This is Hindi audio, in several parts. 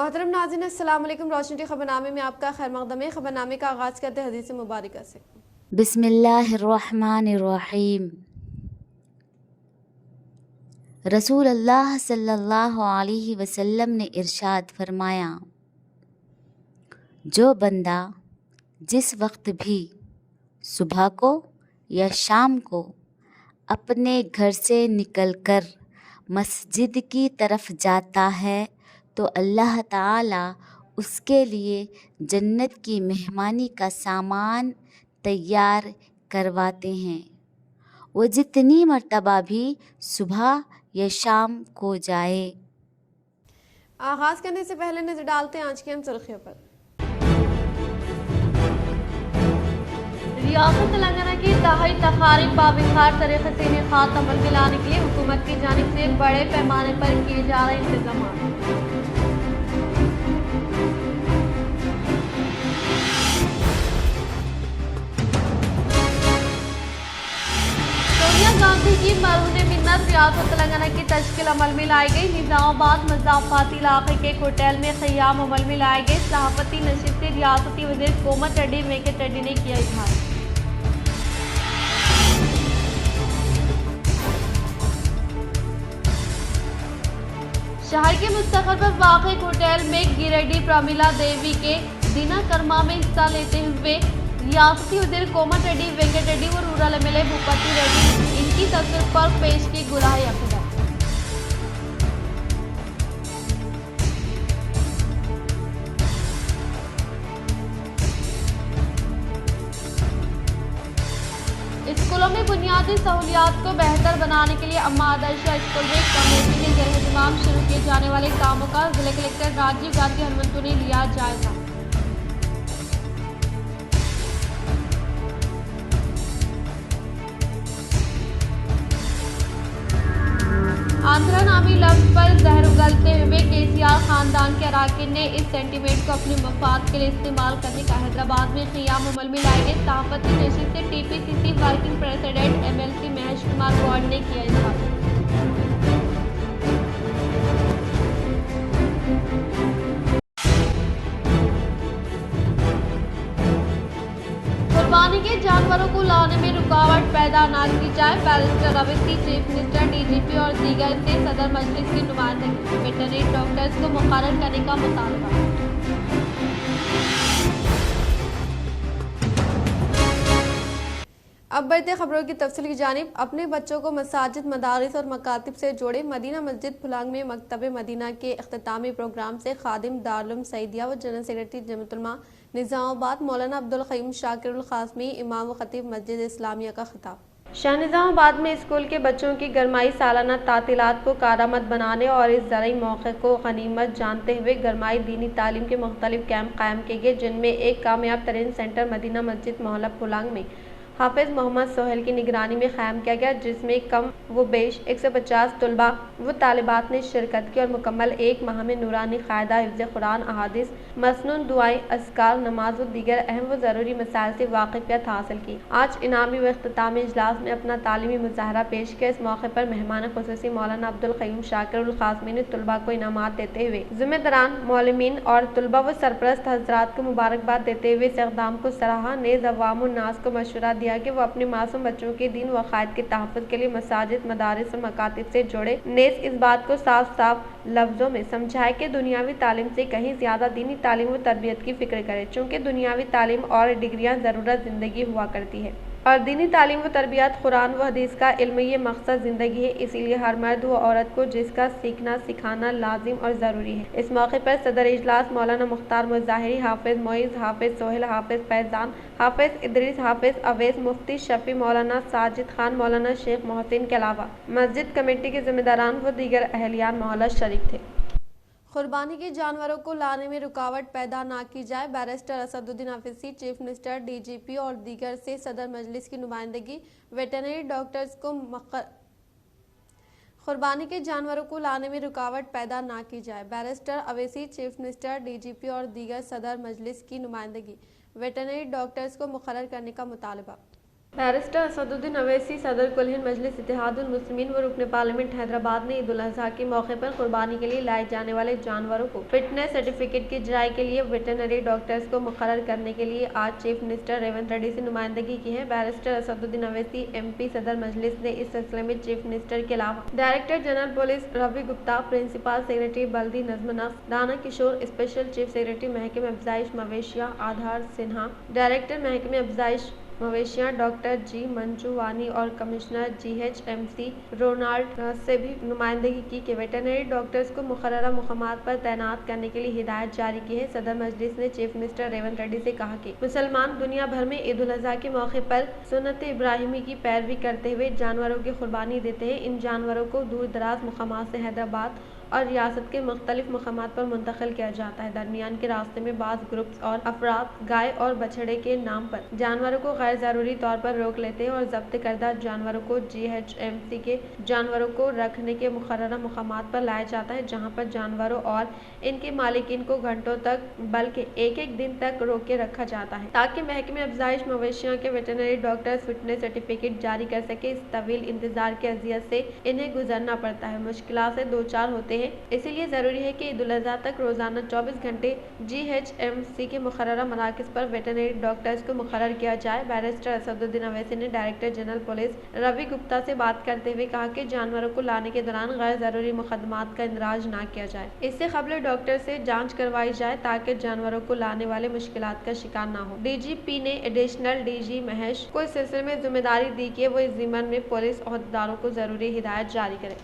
मोहतरम नाज़रीन, अस्सलाम वालेकुम। रोशनी टी खबरनामे में आपका खैर मक़दम है। खबरनामे का आगाज़ करते हैं हदीस मुबारक से। बिस्मिल्लाहिर्रहमानिर्रहीम। रसूल अल्लाह सल्लल्लाहु अलैहि वसल्लम ने इरशाद फरमाया, जो बंदा जिस वक्त भी सुबह को या शाम को अपने घर से निकलकर मस्जिद की तरफ जाता है तो अल्लाह ताला उसके लिए जन्नत की मेहमानी का सामान तैयार करवाते हैं। वो जितनी मर्तबा भी सुबह या शाम को जाए। आगाज़ करने से पहले नजर डालते हैं आज की हम सुर्खियों पर। रियासत तेलंगाना की इंतहाई तकारीब बाबिखार तरीके से निकात अमल में लाने के लिए हुकूमत की जानिब से बड़े पैमाने पर किए जा रहे इंतजाम। सोनिया गांधी की मरहून मिन्नत रियासत तेलंगाना की तश्कील अमल में लाई गई। निजामाबाद मज़ाफ़ाती इलाके के एक होटल में क़याम अमल में लाए गए। सहाफ़ती नशिस्त से रियासती वज़ीर कोमट रेड्डी वेंकट रेड्डी ने किया इज़हार। शहर के मुस्तक़बिल पर वाक़ एक होटल में गिरेडी प्रमिला देवी के दिनाकर्मा में हिस्सा लेते हुए रियासती वज़ीर कोमट रेड्डी वेंकट रेड्डी और रूरल MLA भूपति रेड्डी इनकी तस्वीर पर पेश की गुलाही अक़ीदत। स्कूलों में बुनियादी सहूलियात को बेहतर बनाने के लिए अम्मा आदर्श स्कूल में कमेटी के ज़ेर-ए-इंतज़ाम शुरू किए जाने वाले कामों का जिला कलेक्टर राजीव गांधी हनुमंतु ने लिया जायजा। आंध्रा नामी लफ्ज पर जहर उगलते हुए KCR खानदान के अराकीन ने इस सेंटीमेंट को अपने मफाद के लिए इस्तेमाल करने का हैदराबाद में क़याम अमल में लाए गए सहाफ़ती नशिस्त से TPCC working president MLC Mahesh Kumar Goud ने किया इज़हार। कुर्बानी के जानवरों को लाने में रुकावट पैदा न की जाए। Barrister Owaisi, chief minister, DGP और दीगर से सदर मजलिस की नुमाइंदगी वेटरनरी डॉक्टर्स को मुकर्रर करने का मुतालबा। अब बढ़ते खबरों की तफसील की जानिब। अपने बच्चों को मसाजिद, मदारिस और मकातिब से जोड़े। मदीना मस्जिद फुलांग में मकतब मदीना के इख्तितामी प्रोग्राम से खादिम दारुल सईदिया व जनरल सेक्रेटरी जमीयत उलमा निज़ामाबाद मौलाना अब्दुल क़य्यूम शाकिरुल क़ासिमी इमाम व खतीब मस्जिद इस्लामिया का खिताब। शाह निज़ामाबाद में स्कूल के बच्चों की गरमाई सालाना तातीलात को कारामद बनाने और इस ज़रूरी मौके को गनीमत जानते हुए गरमाई दीनी तालीम के मुख्तलिफ कैंप कायम किए गए, जिनमें एक कामयाब तरीन सेंटर मदीना मस्जिद मोहल्ला फुलांग में हाफिज मोहम्मद सोहेल की निगरानी में कायम किया गया, जिसमें कम व बेश 150 तलबा व तालिबात ने शिरकत की और मुकम्मल एक माह में नूरानी कायदा, हिफ्ज़ कुरान, अहादीस, मसनून दुआएं, अस्कार, नमाज व दीगर अहम व ज़रूरी मसाइल से वाक़िफ़ियत हासिल की। आज इनामी व इख्तितामी इजलास में अपना तालीमी मुज़ाहरा पेश किया। इस मौके पर मेहमान ख़ुसूसी मौलाना अब्दुल क़य्यूम शाकिरुल क़ासिमी ने तलबा को इनामात देते हुए ज़िम्मेदारान मौलमीन और तलबा व सरपरस्त हज़रात को मुबारकबाद देते हुए इस इक़दाम को सराहा। नेज़ अवामुन नास को मशवरा दिया कि वो अपने मासूम बच्चों के दीन व अक़ायद के तहफ़्फ़ुज़ के लिए मसाजिद, मदारिस और मकातिब से जोड़े। नेज़ इस बात को साफ साफ लफ्ज़ों में समझाए कि दुनियावी तालीम से कहीं ज़्यादा दीनी तालीम व तरबियत की फ़िक्र करे, चूँकि दुनियावी तालीम और डिग्रियाँ ज़रूरत ज़िंदगी हुआ करती है और दीनी तालीम व तरबियत कुरान व हदीस का इल्म ये मकसद ज़िंदगी है। इसीलिए हर मर्द व औरत को जिसका सीखना सिखाना लाजिम और ज़रूरी है। इस मौके पर सदर इजलास मौलाना मुख्तार मुज़ाहिरी, हाफिज़ मोइज़, हाफिज़ सोहेल, हाफिज़ फैज़ान, हाफिज़ इदरीस, हाफिज़ अवैस, मुफ्ती शफ़ी, मौलाना साजिद खान, मौलाना शेख मोहसिन के अलावा मस्जिद कमेटी के ज़िम्मेदारान व दीगर अहलियान मोहल्ला शरीक थे। कुर्बानी के जानवरों को लाने में रुकावट पैदा ना की जाए। Barrister Asaduddin Owaisi, chief minister, DGP और दीगर से सदर मजलिस की नुमाइंदगी वेटरनरी डॉक्टर्स को कुर्बानी के जानवरों को लाने में रुकावट पैदा ना की जाए। Barrister Owaisi, chief minister, DGP और दीगर सदर मजलिस की नुमाइंदगी वेटरनरी डॉक्टर्स को मुकर्रर करने का मुतालबा। बैरिस्टर असदुद्दीन अवैसी सदर कुल हिंद मजलिस इत्तेहादुल मुस्लिमीन व रुकन पार्लियामेंट हैदराबाद ने ईद उल अजहा के मौके पर कुर्बानी के लिए लाए जाने वाले जानवरों को फिटनेस सर्टिफिकेट की इजराई के लिए वेटरनरी डॉक्टर्स को मुकर्रर करने के लिए आज चीफ मिनिस्टर रेवंत रेड्डी से नुमाइंदगी की है। बैरिस्टर असदुद्दीन अवैसी MP सदर मजलिस ने इस सिलसिले में चीफ मिनिस्टर के अलावा director general police Ravi Gupta, principal secretary बल्दी नजम नफ्स, दाना किशोर, स्पेशल चीफ सेक्रेटरी महकमे अफजाइश मवेशियाँ आधार सिन्हा, डायरेक्टर महकमे अफजाइश मवेशियाँ डॉक्टर जी मंजू वानी और कमिश्नर GHMC रोनाल्ड से भी नुमाइंदगी की कि वेटरनरी डॉक्टर्स को मुकर्ररा मुकामात पर तैनात करने के लिए हिदायत जारी की है। सदर मजलिस ने चीफ मिनिस्टर रेवंत रेड्डी से कहा कि मुसलमान दुनिया भर में ईद उल अजहा के मौके पर सुन्नत इब्राहिमी की पैरवी करते हुए जानवरों की कुर्बानी देते हैं। इन जानवरों को दूर दराज मुकामात से हैदराबाद और रियासत के मुख्तलिफ मकामात पर मुंतकिल किया जाता है। दरमियान के रास्ते में बाज़ ग्रुप्स और अफराद गाय और बछड़े के नाम पर जानवरों को गैर ज़रूरी तौर पर रोक लेते हैं और जब्त करदा जानवरों को GHMC के जानवरों को रखने के मुकर्ररा मकामात पर लाया जाता है, जहाँ पर जानवरों और इनके मालिकीन को घंटों तक बल्कि एक दिन तक रोक के रखा जाता है ताकि महकमे अफजाइश मवेशियों के वेटरनरी डॉक्टर्स फिटनेस सर्टिफिकेट जारी कर सके। इस तवील इंतजार के अजियत से इन्हें गुजरना पड़ता है, मुश्किलात से दो चार होते हैं, इसलिए जरूरी है कि ईद उल अजहा तक रोजाना 24 घंटे GHMC के मुकर्ररा मराकज़ पर वेटरनरी डॉक्टर्स को मुकर्रर किया जाए। बैरिस्टर असदुद्दीन अवैसी ने director general police Ravi Gupta से बात करते हुए कहा कि जानवरों को लाने के दौरान गैर जरूरी मुकदमात का इंदराज न किया जाए, इससे कबल डॉक्टर से जांच करवाई जाए ताकि जानवरों को लाने वाले मुश्किलात का शिकार न हो। DGP ने एडिशनल DG महेश को इस सिलसिले में जिम्मेदारी दी कि वो इस ज़िम्मन में पुलिस अहदेदारों को जरूरी हिदायत जारी करें।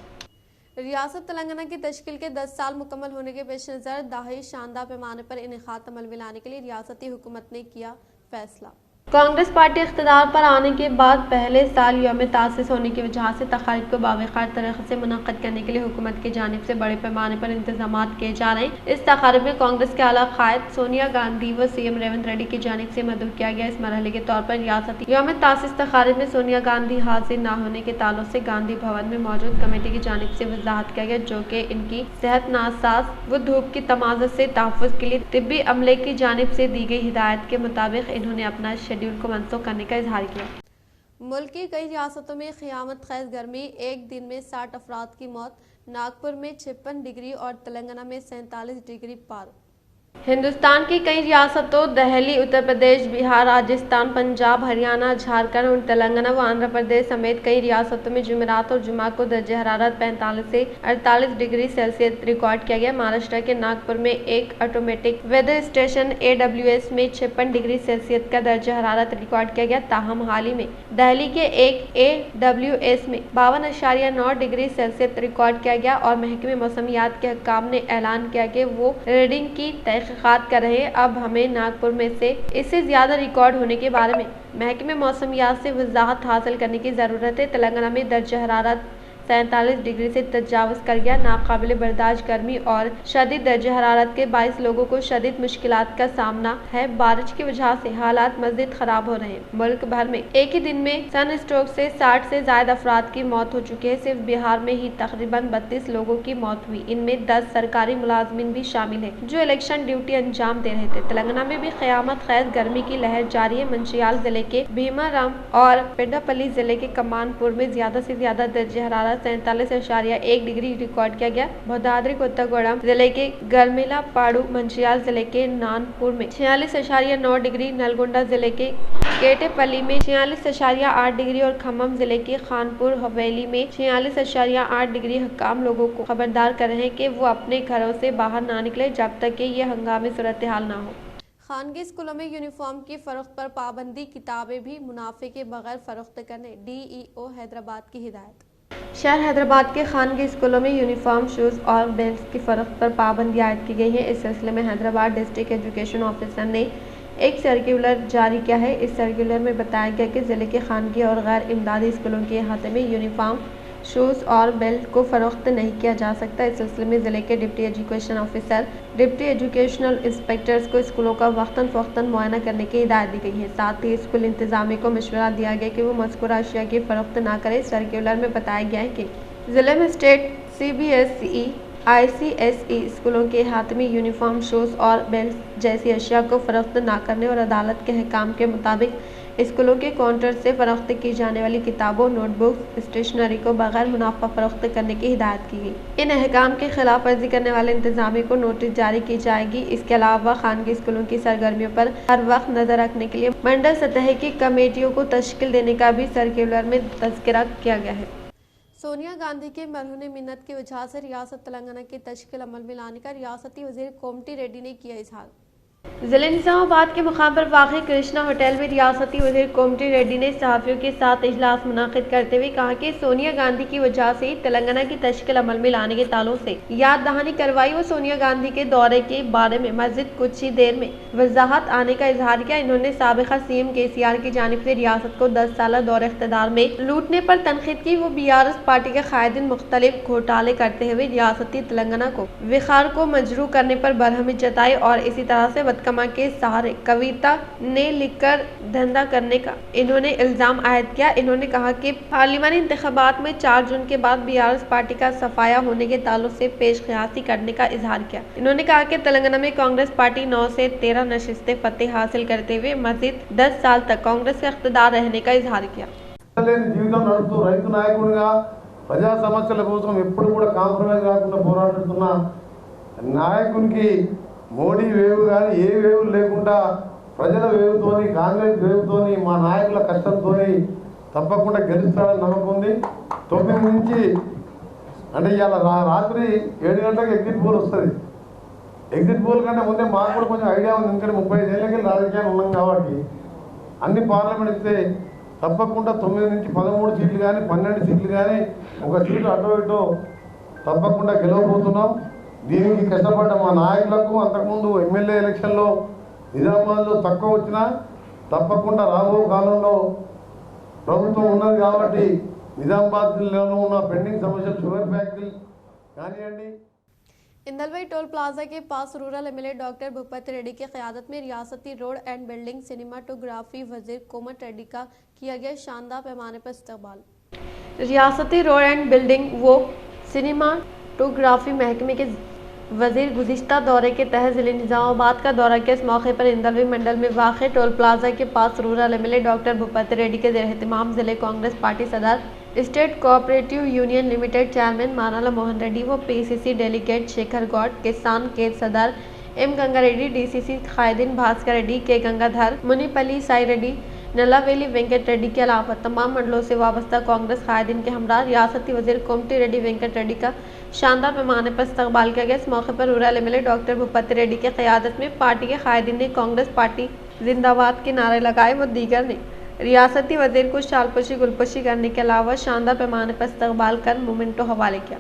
रियासत तेलंगाना की तश्कील के 10 साल मुकम्मल होने के पेश नज़र दहाई शानदार पैमाने पर इनेकाद अमल में लाने के लिए रियासती हुकूमत ने किया फैसला। कांग्रेस पार्टी इख्तिदार पर आने के बाद पहले साल यौम तासिस होने की वजह से तकारीब को बावकार तरीके से मुनक्कद करने के लिए हुकूमत की जानिब से बड़े पैमाने पर इंतजाम किए जा रहे हैं। इस तकारीब में कांग्रेस के आला कायद सोनिया गांधी व CM रेवंत रेड्डी की जानिब से मदद किया गया। इस मरहले के तौर पर रियासती यौम तासिस तकारीब में सोनिया गांधी हाजिर न होने के ताल्लुक से गांधी भवन में मौजूद कमेटी की जानिब से वजाहत किया गया, जो कि इनकी सेहत नासाज व धूप की तमाज़त से तहफ़्फ़ुज़ के लिए तिब्बी अमले की जानिब से दी गई हिदायत के मुताबिक इन्होंने अपना शेड्यूल को मनसूख करने का इजहार किया। मुल्क की कई रियासतों में क़यामत ख़ैज़ गर्मी, एक दिन में 60 अफराद की मौत, नागपुर में 56 डिग्री और तेलंगाना में 47 डिग्री पार। हिंदुस्तान की कई रियासतों दिल्ली, उत्तर प्रदेश, बिहार, राजस्थान, पंजाब, हरियाणा, झारखंड और तेलंगाना व आंध्र प्रदेश समेत कई रियासतों में जुमेरात और जुमा को दर्जे हरारत 45 से 48 डिग्री सेल्सियस रिकॉर्ड किया गया। महाराष्ट्र के नागपुर में एक ऑटोमेटिक वेदर स्टेशन AWS में 56 डिग्री सेल्सियस का दर्जा हरारत रिकॉर्ड किया गया। ताहम हाल ही में दिल्ली के एक AWS में 52.9 डिग्री सेल्सियस रिकॉर्ड किया गया और महकमे मौसमियात के हुक्काम ने ऐलान किया कि वो रीडिंग की तहकीकात कर रहे हैं। अब हमें नागपुर में से इससे ज्यादा रिकॉर्ड होने के बारे में महकमे मौसमियात से वजाहत हासिल करने की ज़रूरत है। तेलंगाना में दर्जा हरारत 47 डिग्री से तजावज़ कर गया। नाकाबिल बर्दाश्त गर्मी और शदीद दर्जा हरारत के 22 लोगों को शदीद मुश्किलात का सामना है। बारिश की वजह से हालात मज़ीद खराब हो रहे हैं। मुल्क भर में एक ही दिन में सन स्ट्रोक से 60 से ज्यादा अफराद की मौत हो चुकी है। सिर्फ बिहार में ही तकरीबन 32 लोगों की मौत हुई। इनमें 10 सरकारी मुलाजमीन भी शामिल है जो इलेक्शन ड्यूटी अंजाम दे रहे थे। तेलंगाना में भी क़यामत ख़ैज़ गर्मी की लहर जारी है। मंचियाल जिले के भीमाराम और पेड्डापल्ली जिले के कमानपुर में ज्यादा से ज्यादा दर्जा हरारत 47.1 डिग्री रिकॉर्ड किया गया। भद्राद्री कोत्तागुड़म जिले के गरमेला पाड़ू, मंचियाल जिले के नानपुर में 46.9 डिग्री, नलगोंडा जिले के केटेपल्ली में 46.8 डिग्री और खम्मम जिले के खानपुर हवेली में 46.8 डिग्री। हुक्काम लोगों को खबरदार कर रहे हैं कि वो अपने घरों से बाहर ना निकले जब तक कि ये हंगामी सूरत हाल ना हो। खानगी स्कूलों में यूनिफॉर्म की फरोख्त पर पाबंदी, किताबें भी मुनाफे के बगैर फरोख्त करने DEO हैदराबाद की हिदायत। शहर हैदराबाद के खानगी स्कूलों में यूनिफॉर्म, शूज़ और बेल्ट की फरोख्त पर पाबंदी आयद की गई है। इस सिलसिले में हैदराबाद डिस्ट्रिक्ट एजुकेशन ऑफिसर ने एक सर्कुलर जारी किया है। इस सर्कुलर में बताया गया कि ज़िले के खानगी और गैर इमदादी स्कूलों के अहाते में यूनिफॉर्म, शूज़ और बेल्ट को फरोख्त नहीं किया जा सकता। इस सिलसिले में ज़िले के deputy education officer, deputy educational inspectors को स्कूलों का वक्तन फ़वक्तन मुआयना करने की हिदायत दी गई है। साथ ही स्कूल इंतज़ामिया को मशवरा दिया गया कि वो मज़कूरा अशिया की फ़रोख्त ना करे। सर्कुलर में बताया गया है कि ज़िले में स्टेट CBSE ICSE स्कूलों के हाथ में यूनिफॉर्म, शूज़ और बेल्ट जैसी अशिया को फरोख्त ना करने और अदालत के अहकाम के मुताबिक स्कूलों के काउंटर से फरोख्त की जाने वाली किताबों, नोटबुक्स, स्टेशनरी को बगैर मुनाफा फरोख्त करने की हिदायत की गई। इन अहकाम की खिलाफ वर्जी करने वाले इंतजामी को नोटिस जारी की जाएगी। इसके अलावा खानगी स्कूलों की सरगर्मियों पर हर वक्त नजर रखने के लिए मंडल सतह की कमेटियों को तश्कील देने का भी सर्कुलर में तज़किरा किया गया है। सोनिया गांधी के मरहून मिन्नत की वजह से रियासत तेलंगाना की तश्कील अमल में लाने का रियासती वज़ीर कोमटी रेड्डी ने किया इजहार। जिले निजामाबाद के मुकाम पर वाक़ कृष्णा होटल में रियासती वज़ीर कोमटी रेड्डी ने सहाफ़ियों के साथ इजलास मुनाकिद करते हुए कहा कि सोनिया गांधी की वजह से तेलंगाना की तश्कील अमल में लाने के ताल्लुक से याद दहानी करवाई और सोनिया गांधी के दौरे के बारे में मज़ीद कुछ ही देर में वजाहत आने का इजहार किया। इन्होंने साबिक़ा CM KCR की जानिब से रियासत को 10 साल दौरे इख्तिदार में लूटने पर तनकीद की। वो BRS पार्टी के कायदीन मुख्तलिफ घोटाले करते हुए रियासती तेलंगाना को विखार को मजरू करने पर बरहमी जताई और इसी तरह से बदकमा के सहारे कविता ने लिखकर धंधा करने का इन्होंने इल्जाम आयद किया। इन्होंने कहा कि पार्लिमानी इंतखाबात में 4 जून के बाद BRS पार्टी का सफाया होने के ताल्लुक से पेश क़यासी करने का इजहार किया। इन्होंने कहा कि तेलंगाना में कांग्रेस पार्टी 9 से 13 नशिस्तें फतेह हासिल करते हुए मजीद 10 साल तक कांग्रेस का इख्तिदार रहने का इजहार किया। ప్రజా సమస్యల కోసం ఎప్పుడు కూడా కాంప్రమైజ్ కాకుండా పోరాడుతున్న నాయకునికి మోడీ వేవ్ కానీ ఏ వేవ్ లేకుండా ప్రజల వేవ్తోని కాంగ్రెస్ వేవ్తోని మా నాయకుల కష్టంతోని తప్పకుండా గెలుస్తాడని నమ్మకం ఉంది. 9 నుంచి అంటే ఇవాళ రాత్రి 7 గంటలకు ఎగ్జిట్ పోల్ వస్తుంది. ఎగ్జిట్ పోల్ కంటే ముందే మాకు కూడా కొంచెం ఐడియా ఉంది. ఎందుకంటే 35 ఏళ్ళకి రాజకీయాలు ఉన్నాం కాబట్టి అన్ని పార్లమెంట్ ఇస్తే తప్పకుండా 9 నుంచి 13 సీట్లు కానీ 12 సీట్లు కానీ ఒక సీటు అటో ఇటో తప్పకుండా గెలవబోతున్నాం. దీనికి కష్టపడ్డ మా నాయకులకు అంతకుముందు ఎమ్మెల్యే ఎలక్షన్లో నిజామాబాద్లో తక్కువ వచ్చినా తప్పకుండా రాబో కాలంలో ప్రభుత్వం ఉన్నది కాబట్టి నిజామాబాద్లో ఉన్న పెండింగ్ సమస్యలు షుగర్ ఫ్యాక్టరీ కానివ్వండి. इंदलवई टोल प्लाजा के पास rural MLA doctor Bhupathi Reddy की क़यादत में रियासती रोड एंड बिल्डिंग सिनेमाटोग्राफी वज़ीर कोमट रेड्डी का किया गया शानदार पैमाने पर इस्तकबाल। रियासती रोड एंड बिल्डिंग व सिनेमाटोग्राफी महकमे के वज़ीर गुज़िश्ता दौरे के तहत ज़िले निज़ामाबाद का दौरा किया। इस मौके पर इंदलवी मंडल में वाक़ टोल प्लाजा के पास rural MLA doctor Bhupathi Reddy के ज़ेर-ए-एहतिमाम ज़िले कांग्रेस पार्टी सदर, state cooperative union limited chairman Manala Mohan Reddy व PCC डेलीगेट शेखर गौड, किसान केद सदर M Ganga Reddy, DCC कायदीन Bhaskar Reddy, K Gangadhar, मुनीपली Sai Reddy, नलावेली Venkat Reddy के अलावा तमाम मंडलों से वाबस्ता कांग्रेस कायदीन के हमरा रियासती वज़ीर कोमटी रेड्डी वेंकट रेड्डी का शानदार पैमाने पर इस्तकबाल किया गया। इस मौके पर rural MLA doctor Bhupathi Reddy की क़यादत में पार्टी के कायदीन ने कांग्रेस पार्टी जिंदाबाद के नारे लगाए व दीगर ने रियासती वज़ीर को शालपोशी गुलपोशी करने के अलावा शानदार पैमाने पर इस्तकबाल कर मोमेंटो हवाले किया।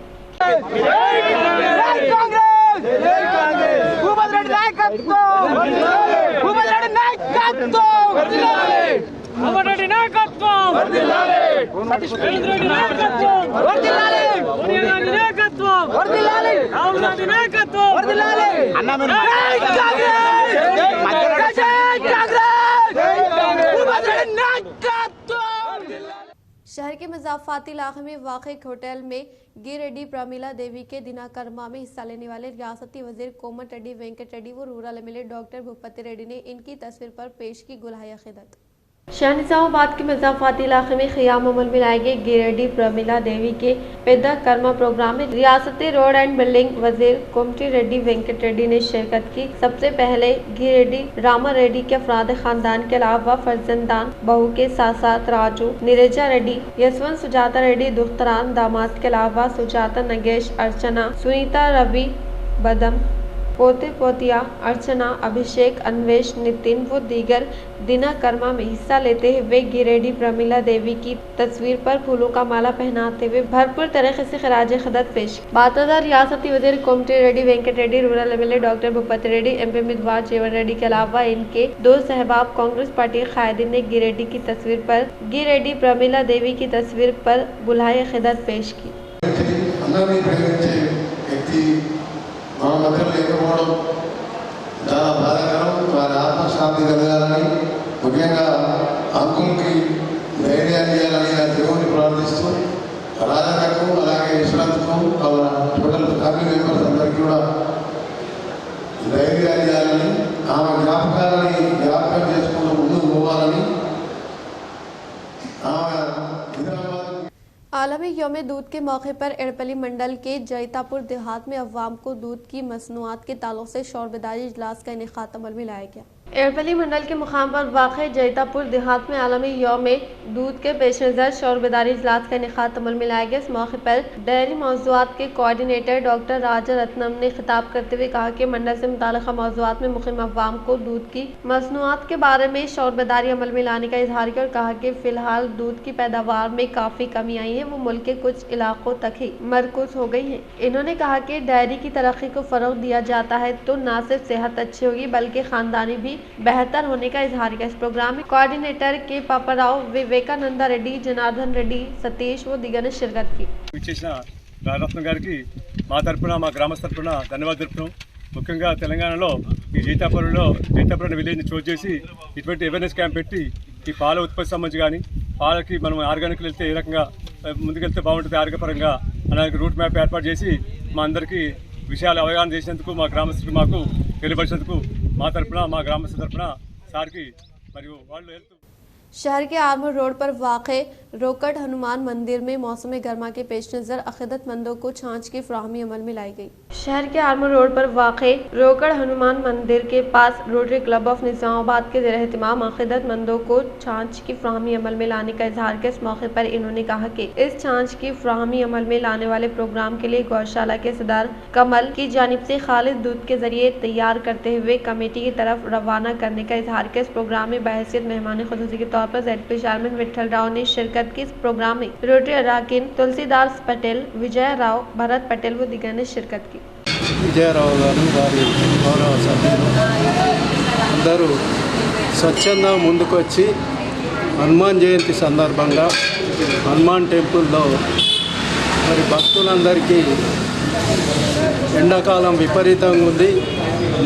शहर के मज़ाफ़ाती इलाके में वाक़ होटल में गी रेड्डी प्रमीला देवी के दिनाकर्मा में हिस्सा लेने वाले रियासती वज़ीर कोमट रेड्डी वेंकट रेड्डी व rural MLA doctor Bhupathi Reddy ने इनकी तस्वीर पर पेश की गुलाही अक़ीदत। शहर निज़ामाबाद के मज़ाफ़ाती इलाके में क़याम अमल में लाए गए गी रेड्डी प्रमीला देवी के पैदा कर्मा प्रोग्राम में रियासती रोड एंड बिल्डिंग वज़ीर कोमटी रेड्डी वेंकट रेड्डी ने शिरकत की। सबसे पहले गी रेड्डी रामा रेड्डी के अफराद ख़ानदान के अलावा फर्जंदान बहू के साथ साथ राजू, नीरजा रेड्डी, यशवंत सुजाता रेड्डी दुख्तरान दामाद के अलावा सुजाता, नगेश, अर्चना, सुनीता, रवि, बदम, पोते पोतिया, अर्चना, अभिषेक, अन्वेश, नितिन व दीगर दिनाकर्मा में हिस्सा लेते हुए गी रेड्डी प्रमीला देवी की तस्वीर पर फूलों का माला पहनाते हुए भरपूर तरीके से खराज खदत पेश। बातदा रियासती वज़ीर Komati Reddy Venkat Reddy, rural MLA doctor Bhupathi Reddy, MP उम्मीदवार जीवन रेड्डी के अलावा इनके 2 सहबाब कांग्रेस पार्टी के कायदीन ने गी रेड्डी की तस्वीर पर गी रेड्डी प्रमीला देवी की तस्वीर पर बुलाए खिदत पेश की। మా మధ్యలో లేకపోవడం చాలా బాధాకరం. వారి ఆత్మశాంతి కలగాలని, ముఖ్యంగా అంకుల్కి ధైర్యాన్ని ఇవ్వాలని దేవుని ప్రార్థిస్తూ రాజాకు అలాగే యశ్వంత్కు టోటల్ ఫ్యామిలీ మెంబర్స్ అందరికీ కూడా ధైర్యాన్ని ఇవ్వాలని, ఆమె జ్ఞాపకాలని జ్ఞాపకం చేసుకుంటూ ముందుకు పోవాలని यौम दूध के मौके पर एड़पली मंडल के जैतापुर देहात में अवाम को दूध की मसनूआत के ताल्लुक से शौरबेदारी इजलास का इनेकाद अमल में लाया गया। एड़पली मंडल के मुकाम पर वाक़ जैतापुर देहात में आलमी यौम दूध के पेश नज़र शौरबेदारी इजलास का इनेकाद अमल में लाया गया। इस मौके पर डेयरी मौज़ूआत के कोऑर्डिनेटर डॉक्टर राजा रत्नम ने खिताब करते हुए कहा कि मंडल से मुताल्लिक़ा मौज़ूआत में मुक़िम अवाम को दूध की मसनूआत के बारे में शौरबेदारी अमल में लाने का इजहार किया और कहा कि फ़िलहाल दूध की पैदावार में काफ़ी कमी आई है, वो मुल्क के कुछ इलाकों तक ही मरकूज़ हो गई है। इन्होंने कहा कि डेयरी की तरक्की को फ़रोग़ दिया जाता है तो न सिर्फ सेहत अच्छी होगी बल्कि ख़ानदानी भी बेहतर होने का इजहार किया। इस प्रोग्राम में कोऑर्डिनेटर के पापाराव, विवेकानंद रेड्डी, जनार्दन रेड्डी, सतीश व दिगर ने शिरकत की। రత్న గారికి మా తరపున మా గ్రామస్తుల తరపున ధన్యవాదాలు తెలుపుతున్నాం। ముఖ్యంగా తెలంగాణలో ఈ జైతాపురం విలేజ్ని చోటు చేసి ఇటువంటి అవేర్నెస్ క్యాంప్ పెట్టి ఈ పాల ఉత్పత్తి సంబంధించి కానీ పాలకి మనం ఆర్గానిక్ వెళ్తే ఏ రకంగా ముందుకెళ్తే బాగుంటుంది ఆరోగ్యపరంగా అలాగే రూట్ మ్యాప్ ఏర్పాటు చేసి మా అందరికీ విషయాలు అవగాహన చేసినందుకు మా గ్రామస్తులకు మాకు తెలియపరిచినందుకు మా తరపున మా గ్రామస్తుల తరపున సార్కి మరియు వాళ్ళు హెల్త్ शहर के आर्मर रोड पर वाक़े रोकड़ हनुमान मंदिर में मौसम गर्मा के पेश नज़र अक़ीदतमंदों को छाछ की फ़राहमी अमल में लाई गई। शहर के आर्मर रोड पर वाक़े रोकड़ हनुमान मंदिर के पास रोटरी क्लब ऑफ निज़ामाबाद के ज़ेर एहतमाम अक़ीदतमंदों को छाछ की फ़राहमी अमल में लाने का इजहार किया। इस मौके पर इन्होंने कहा कि इस छाछ की फ़राहमी अमल में लाने वाले प्रोग्राम के लिए गौशाला के सदर कमल की जानिब से खालिद दूध के जरिए तैयार करते हुए कमेटी की तरफ रवाना करने का इजहार किया। इस प्रोग्राम में बहैसियत मेहमान खुसूसी के तौर पर ZP चेयरमैन विठल राव ने शिरकत की। इस प्रोग्राम में रोटरी अराकीन तुलसीदास पटेल, विजय राव, भरत पटेल व दिगर ने शिरकत की। విజయరావు గారు వారి గౌరవ సభ్యులు అందరూ స్వచ్ఛంగా ముందుకొచ్చి హనుమాన్ జయంతి సందర్భంగా హనుమాన్ టెంపుల్లో మరి భక్తులందరికీ ఎండాకాలం విపరీతంగా ఉంది,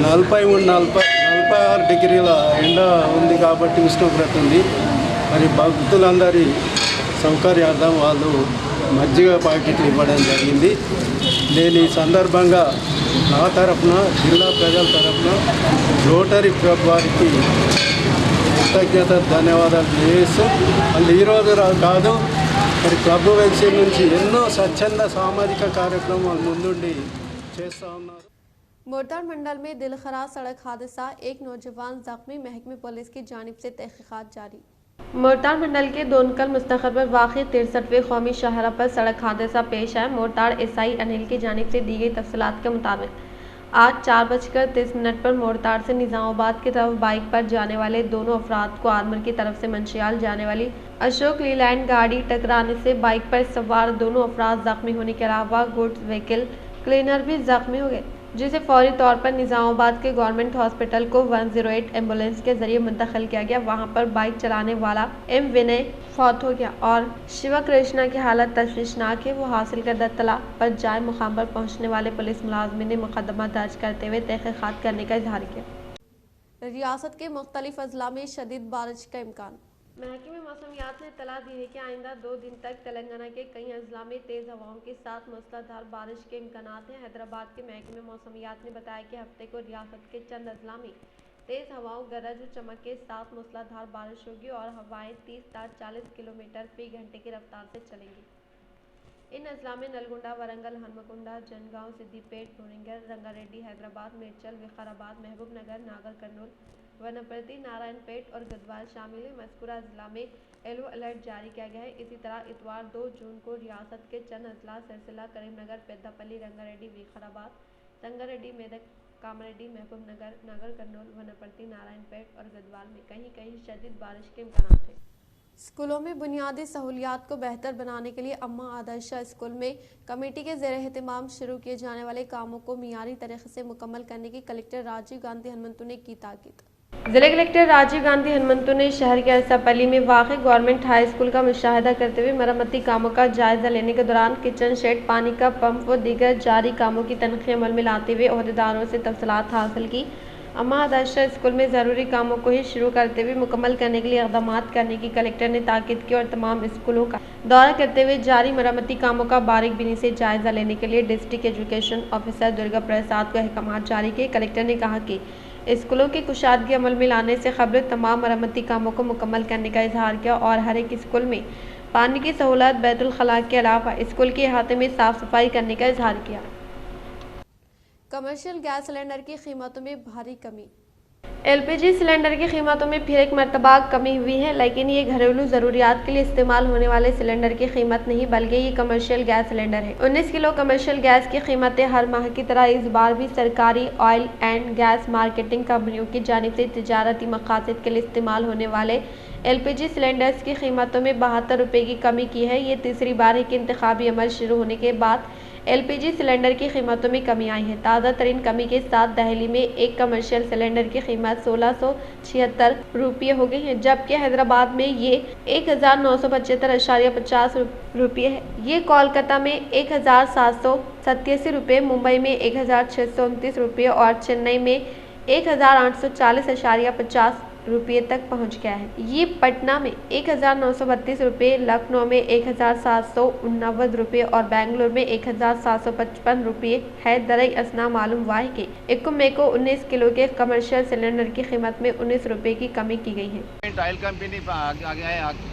46 డిగ్రీల ఎండ ఉంది కాబట్టి ఉష్ణోగ్రత ఉంది. మరి భక్తులందరి సౌకర్యార్థం వాళ్ళు మజ్జిగ ప్యాకెట్లు ఇవ్వడం జరిగింది. నేను ఈ సందర్భంగా నా తరఫున జిల్లా ప్రజల తరఫున రోటరీ క్లబ్ వారికి కృతజ్ఞత ధన్యవాదాలు తెలియజేస్తూ వాళ్ళు ఈరోజు కాదు మరి క్లబ్ వెబ్సైట్ నుంచి ఎన్నో స్వచ్ఛంద సామాజిక కార్యక్రమాలు ముందుండి చేస్తూ ఉన్నారు। मोरताड़ मंडल में दिलखराज सड़क हादसा, एक नौजवान जख्मी, महकमे पुलिस की जानिब से तहकीकात जारी। मोरताड़ मंडल के दोनकल मुस्तखर पर वाक़ 63वें कौमी शाहरा पर सड़क हादसा पेश आया। मोरताड़ SI अनिल की जानिब से दी गई तफसीलात के मुताबिक आज 4:30 पर मोरताड़ से निज़ामाबाद की तरफ बाइक पर जाने वाले दोनों अफराद को आर्मर की तरफ से मंशियाल जाने वाली अशोक लीलैंड गाड़ी टकराने से बाइक पर सवार दोनों अफराद जख्मी होने के अलावा गुड्स व्हीकल क्लीनर भी जख्मी हो गए, जिसे फौरी तौर पर निज़ामाबाद के गवर्नमेंट हॉस्पिटल को 108 एम्बुलेंस के जरिए मुंतकिल किया गया। वहां पर बाइक चलाने वाला M विनय फौत हो गया और शिवा कृष्णा की हालत तशवीशनाक है। वो हासिल करदा तला पर जाए मुकाम पर पहुंचने वाले पुलिस मुलाजमिन ने मुकदमा दर्ज करते हुए तहकीकात करने का इजहार किया। रियासत के मुख्तलिफ अजला में शदीद बारिश का इम्कान। महकमे मौसमियात ने तला दी है कि आइंदा 2 दिन तक तेलंगाना के कई अजला में तेज़ हवाओं के साथ मूसलाधार बारिश के इम्कानात हैं। हैदराबाद के महकमे मौसमियात ने बताया कि हफ्ते को रियासत के चंद अजला में तेज़ हवाओं, गरज और चमक के साथ मूसलाधार बारिश होगी और हवाएं 30-40 किलोमीटर फी घंटे की रफ्तार से चलेंगी। इन अजला में नलगुंडा, वरंगल, हनुमकुंडा, जनगांव, सिद्दीपेट, भुवनेश्वर, रंगारेड्डी, हैदराबाद, मेडचल, विकाराबाद, महबूब नगर, नागर कर्नूल, वनप्रति, नारायणपेट और गदवाल शामिल है। मज़कूरा अजला में येलो अलर्ट जारी किया गया है। इसी तरह इतवार 2 जून को रियासत के चंद अजला सिलसिला करीमनगर, पेद्दापल्ली, रंगारेड्डी, विकाराबाद, संगारेड्डी, मेदक, कामारेड्डी, महबूब नगर, नागर कर्नूल, वनप्रति, नारायणपेट और गदवाल में कहीं कहीं शदीद बारिश के इम्कान हैं। स्कूलों में बुनियादी सहूलियात को बेहतर बनाने के लिए अम्मा आदर्शा स्कूल में कमेटी के ज़ेर एहतमाम शुरू किए जाने वाले कामों को मियारी तरीके से मुकम्मल करने की कलेक्टर राजीव गांधी हनुमंतु ने की ताकीद। जिला कलेक्टर राजीव गांधी हनुमंतु ने शहर के अरसापल्ली में वाक़ गवर्नमेंट हाई स्कूल का मुशाहिदा करते हुए मरम्मती कामों का जायजा लेने के दौरान किचन शेड, पानी का पंप व दीगर जारी कामों की तनख़ी अमल में लाते हुए अहदेदारों से तफसीलात हासिल की। अम्मा आदर्शा स्कूल में ज़रूरी कामों को ही शुरू करते हुए मुकम्मल करने के लिए इक़दामात करने की कलेक्टर ने ताकीद की और तमाम स्कूलों का दौरा करते हुए जारी मरम्मती कामों का बारीक बीनी से जायजा लेने के लिए district education officer Durga Prasad को अहकामात जारी किए। कलेक्टर ने कहा कि स्कूलों की कुशादगी अमल में लाने से क़ब्ल तमाम मरम्मती कामों को मुकम्मल करने का इजहार किया और हर एक स्कूल में पानी की सहूलत, बैतुल खला के अलावा स्कूल के अहाते में साफ सफाई करने का इजहार किया। कमर्शियल गैस सिलेंडर की कीमतों में भारी कमी। एलपीजी सिलेंडर की कीमतों में फिर एक मरतबा कमी हुई है, लेकिन ये घरेलू ज़रूरियात के लिए इस्तेमाल होने वाले सिलेंडर की कीमत नहीं बल्कि ये कमर्शियल गैस सिलेंडर है। 19 किलो कमर्शियल गैस की कीमतें हर माह की तरह इस बार भी सरकारी ऑयल एंड गैस मार्केटिंग कंपनियों की जानिब से तिजारती मकासद के लिए इस्तेमाल होने वाले एलपीजी सिलेंडर्स की कीमतों में 72 रुपये की कमी की है। ये तीसरी बार है कि इंतखाबी अमल शुरू होने के बाद एलपीजी सिलेंडर की कीमतों में कमी आई है। ताज़ा तरीन कमी के साथ दिल्ली में एक कमर्शियल सिलेंडर की कीमत 1676 रुपये हो गई है, जबकि हैदराबाद में ये 1975.50 रुपये है। ये कोलकाता में 1787 रुपये, मुंबई में 1629 रुपये और चेन्नई में 1840.50 रुपये तक पहुंच गया है। ये पटना में 1932 रुपये, लखनऊ में 1789 रुपये और बेंगलुरु में 1755 रुपये है। दरअसल असना मालूम हुआ है कि इक्मे को 19 किलो के कमर्शियल सिलेंडर की कीमत में 19 रुपये की कमी की गई है। ఆయిల్ కంపెనీ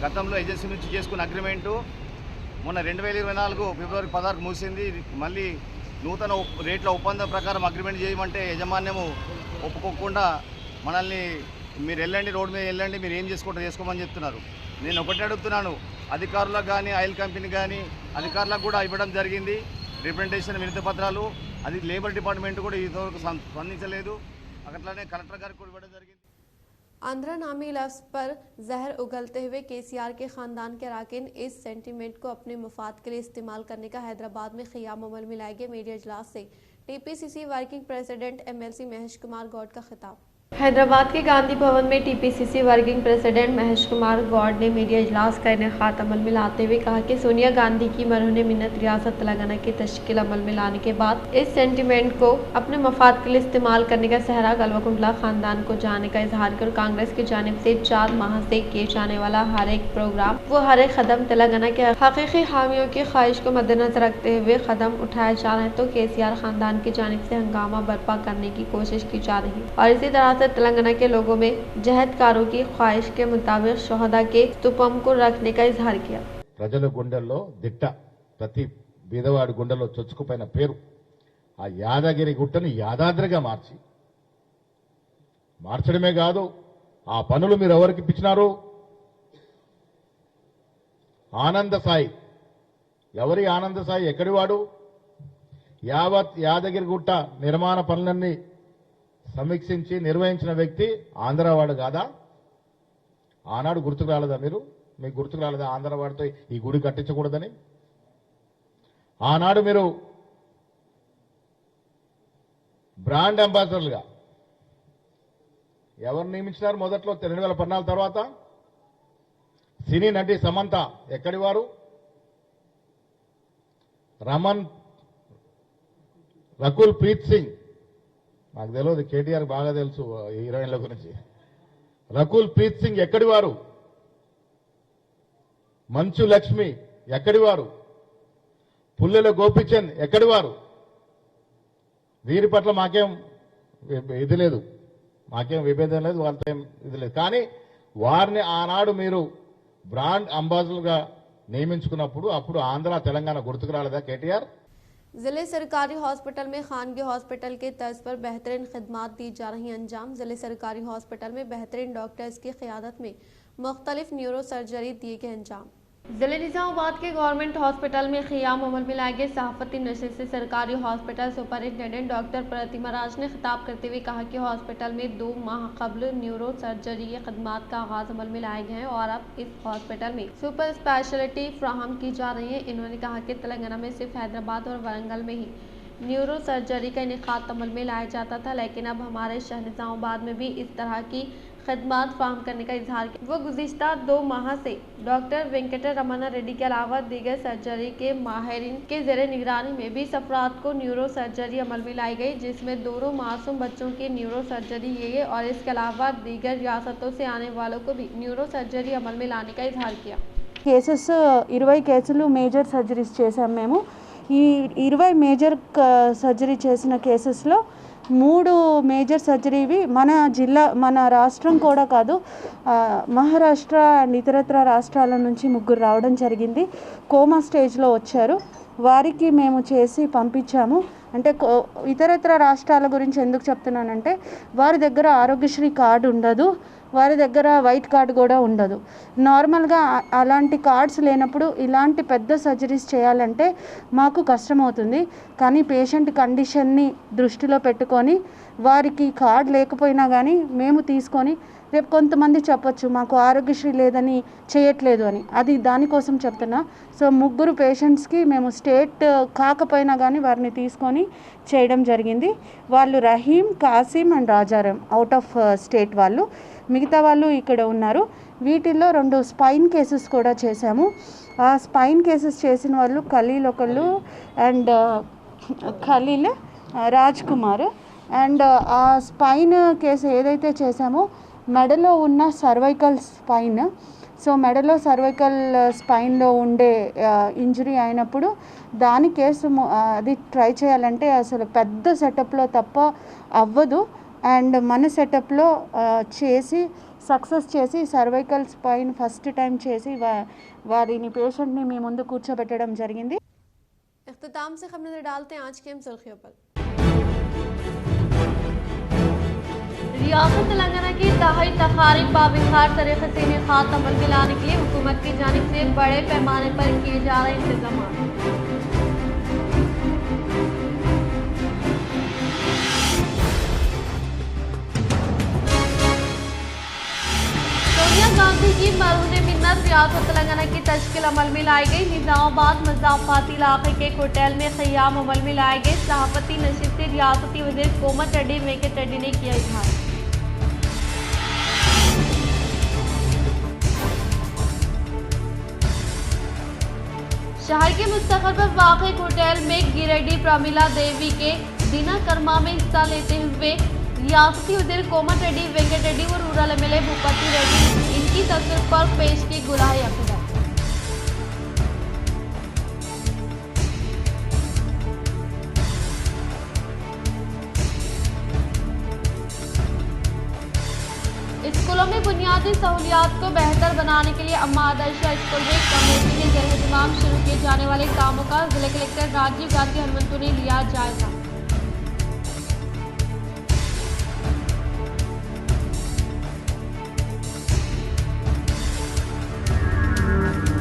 గతంలో ఏజెన్సీ నుంచి చేసుకున్న అగ్రిమెంటు మొన్న 2024 ఫిబ్రవరి 16 మూసింది. మళ్ళీ నూతన రేట్ల ఒప్పందం ప్రకారం అగ్రిమెంట్ చేయమంటే యజమాన్యము ఒప్పుకోకుండా మనల్ని మీరు వెళ్ళండి, రోడ్ మీద వెళ్ళండి, మీరు ఏం చేసుకోమని చెప్తున్నారు. నేను ఒకటి అడుగుతున్నాను, అధికారులకు కానీ ఆయిల్ కంపెనీ కానీ అధికారులకు కూడా ఇవ్వడం జరిగింది రిప్రజెంటేషన్ వినతి పత్రాలు. అది లేబర్ డిపార్ట్మెంట్ కూడా ఇంతవరకు స్పందించలేదు. అట్లనే కలెక్టర్ గారికి కూడా ఇవ్వడం జరిగింది। आंध्रा नामी लफ्ज़ पर जहर उगलते हुए केसीआर के ख़ानदान के अरकान इस सेंटीमेंट को अपने मफाद के लिए इस्तेमाल करने का हैदराबाद में ख़ियाम अमल में लाए गए मीडिया इजलास से TPCC working president MLC Mahesh Kumar Goud का खिताब। हैदराबाद के गांधी भवन में TPCC working president Mahesh Kumar Goud ने मीडिया इजलास का इनेकाद अमल में लाते हुए कहा कि सोनिया गांधी की मरहून मिन्नत रियासत तेलंगाना की तश्कील अमल में लाने के बाद इस सेंटीमेंट को अपने मफाद के लिए इस्तेमाल करने का सहरा गलवाकुंडला खानदान को जाने का इजहार कर कांग्रेस की जानिब से 4 माह से किए जाने वाला हर एक प्रोग्राम वो हर एक कदम तेलंगाना के हकीकी हामियों की ख्वाहिश को मद्देनजर रखते हुए कदम उठाए जा रहे हैं, तो केसीआर खानदान की जानिब से हंगामा बर्पा करने की कोशिश की जा रही है और इसी तरह से तेलंगाना के लोगों में जहदकारों की ख्वाहिश के मुताबिक शोहदा के स्तूपम को रखने का इजहार किया। ప్రజల గుండెల్లో దిట్ట, ప్రతి బీదవాడి గుండెల్లో చొచ్చుకుపోయిన పేరు ఆ యాదగిరి గుట్టను యాదాద్రిగా మార్చడమే కాదు, ఆ పనులు మీరు ఎవరికి ఇప్పించినారు? ఆనంద సాయి. ఎవరి ఆనంద సాయి? ఎక్కడివాడు? యావత్ యాదగిరి గుట్ట నిర్మాణ పనులన్నీ సమీక్షించి నిర్వహించిన వ్యక్తి ఆంధ్రవాడు కాదా? ఆనాడు గుర్తుకు రాలేదా? మీకు గుర్తుకు రాలేదా ఆంధ్రవాడితో ఈ గుడి కట్టించకూడదని? ఆనాడు మీరు బ్రాండ్ అంబాసిడర్లుగా ఎవరు నియమించినారు? మొదట్లో 2014 తర్వాత సినీ నటి సమంత ఎక్కడి వారు? రకుల్ ప్రీత్ సింగ్, నాకు తెలియదు, కేటీఆర్ బాగా తెలుసు హీరోయిన్ల గురించి. రకుల్ ప్రీత్ సింగ్ ఎక్కడి వారు? మంచు లక్ష్మి ఎక్కడి వారు? పుల్లెల గోపిచంద్ ఎక్కడి వారు? వీరి పట్ల మాకేం ఇది లేదు, మాకేం విభేదం లేదు, వాళ్ళతో ఏం ఇది లేదు. కానీ వారిని ఆనాడు మీరు బ్రాండ్ అంబాసిడర్గా నియమించుకున్నప్పుడు అప్పుడు ఆంధ్ర తెలంగాణ గుర్తుకు రాలేదా కేటీఆర్? जिले सरकारी हॉस्पिटल में खानगी हॉस्पिटल के तर्ज पर बेहतरीन खिदमात दी जा रही अंजाम। जिले सरकारी हॉस्पिटल में बेहतरीन डॉक्टर्स की क़यादत में मुख्तलिफ न्यूरो सर्जरी दिए गए अंजाम। जिले निजामाबाद के गवर्नमेंट हॉस्पिटल में क़ियाम अमल में लाए गए सहाफ़ती नशिस्त से सरकारी हॉस्पिटल सुपरिटेंडेंट डॉक्टर प्रतिमा राज ने खिताब करते हुए कहा कि हॉस्पिटल में 2 माह कबल न्यूरो सर्जरी की खदमात का आगाज़ अमल में लाए गए हैं और अब इस हॉस्पिटल में सुपर स्पेशलिटी फ्राहम की जा रही है। इन्होंने कहा कि तेलंगाना में सिर्फ हैदराबाद और वारंगल में ही न्यूरो सर्जरी का इनेकाद अमल में लाया जाता था, लेकिन अब हमारे शहर निजामाबाद में भी इस तरह की खदमात फार्म करने का इजहार किया। वो गुज़िश्ता 2 माह से डॉक्टर वेंकट रमना रेड्डी के अलावा दीगर सर्जरी के माहिरीन के ज़ेरे निगरानी में भी अफराद को न्यूरो सर्जरी अमल में लाई गई, जिसमें दोनों मासूम बच्चों की न्यूरो सर्जरी की गई और इसके अलावा दीगर रियासतों से आने वालों को भी न्यूरो सर्जरी अमल में लाने का इजहार किया। కేసెస్ 20 కేసులు మేజర్ సర్జరీస్ చేశాం మేము। ఈ 20 మేజర్ సర్జరీ చేసిన కేసెస్లో 3 మేజర్ సర్జరీవి మన జిల్లా మన రాష్ట్రం కూడా కాదు, మహారాష్ట్ర అండ్ ఇతరత్ర రాష్ట్రాల నుంచి 3 రావడం జరిగింది. కోమా స్టేజ్లో వచ్చారు. వారికి మేము చేసి పంపించాము. అంటే ఇతరత్ర రాష్ట్రాల గురించి ఎందుకు చెప్తున్నానంటే వారి దగ్గర ఆరోగ్యశ్రీ కార్డు ఉండదు, వారి దగ్గర వైట్ కార్డు కూడా ఉండదు. నార్మల్గా అలాంటి కార్డ్స్ లేనప్పుడు ఇలాంటి పెద్ద సర్జరీస్ చేయాలంటే మాకు కష్టమవుతుంది. కానీ పేషెంట్ కండిషన్ని దృష్టిలో పెట్టుకొని వారికి కార్డు లేకపోయినా కానీ మేము తీసుకొని, రేపు కొంతమంది చెప్పొచ్చు మాకు ఆరోగ్యశ్రీ లేదని చేయట్లేదు అని, అది దానికోసం చెప్తున్నా. సో 3 పేషెంట్స్కి మేము స్టేట్ కాకపోయినా కానీ వారిని తీసుకొని చేయడం జరిగింది. వాళ్ళు Rahim, Kasim and Rajaram out of state వాళ్ళు, మిగతా వాళ్ళు ఇక్కడ ఉన్నారు. వీటిల్లో 2 స్పైన్ కేసెస్ కూడా చేశాము. ఆ స్పైన్ కేసెస్ చేసిన వాళ్ళు ఖలీల్ ఒకళ్ళు అండ్ ఖలీల్ రాజ్ కుమార్. అండ్ ఆ స్పైన్ కేసు ఏదైతే చేశామో మెడలో ఉన్న సర్వైకల్ స్పైన్, సో మెడలో సర్వైకల్ స్పైన్లో ఉండే ఇంజరీ అయినప్పుడు దాని కేసు అది ట్రై చేయాలంటే అసలు పెద్ద సెటప్లో తప్ప అవ్వదు. అండ్ మన సెటప్లో చేసి సక్సెస్ చేసి సర్వైకల్ స్పైన్ ఫస్ట్ టైం చేసి వారిని పేషెంట్ని మీ ముందు కూర్చోబెట్టడం జరిగింది. इख्तिताम से खबर नजर डालते हैं आज की हम सुर्खियों पर। रियासत तेलंगाना की दहाई तकारीब बाबिखार तरीके से इनेकाद अमल में लाने के लिए हुकूमत की जानिब से बड़े पैमाने पर किए जा रहे इंतजाम। सोनिया गांधी की मरहून मिन्नत रियासत तेलंगाना की तश्कील अमल में लाई गई। निजामाबाद मज़ाफ़ाती इलाके के कोटेल में क़याम अमल में लाए गए। सहाफ़ती नशिस्त से रियासती वज़ीर कोमत रेड्डी वेंकट रेड्डी ने किया इजहार। शहर के मुस्तक़बिल पर वाक़ होटल में गिरेडी प्रमिला देवी के दिनकर्मा में हिस्सा लेते हुए रियासती वज़ीर कोमत रेड्डी वेंकट रेड्डी और रूरल एमएलए भूपति रेड्डी इनकी तस्वीर पर पेश की गुलाही अक़ीदत। स्कूलों में बुनियादी सहूलियात को बेहतर बनाने के लिए अम्मा आदर्श स्कूल में कमेटी के ज़रिए तमाम शुरू किए जाने वाले कामों का जिला कलेक्टर राजीव गांधी हनुमंतु ने लिया जायजा।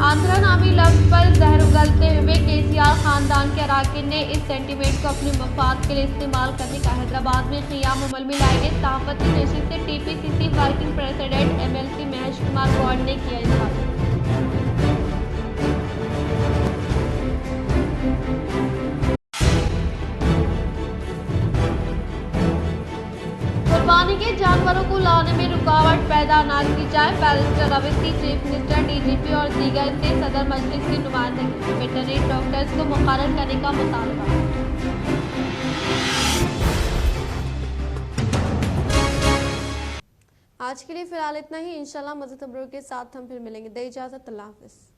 आंध्रा नामी लफ्ज पर जहर उगलते हुए केसीआर खानदान के अराकीन ने इस सेंटीमेंट को अपने मफाद के लिए इस्तेमाल करने का हैदराबाद में क़याम अमल में लाए गए सहाफ़ती नशिस्त से TPCC working president MLC Mahesh Kumar Goud ने किया इजहार। कुर्बानी के जानवरों को लाने में रुकावट पैदा न की जाए। Barrister Awasthi, chief minister, DGP और दीगर से सदर मजलिस की नुमाइंदगी। वेटरनरी डॉक्टर्स को मुकर्रर करने का मुतालबा। आज के लिए फिलहाल इतना ही। इंशाल्लाह मज़ीद खबरों के साथ हम फिर मिलेंगे। दे इजाज़त, अल्लाह हाफ़िज़।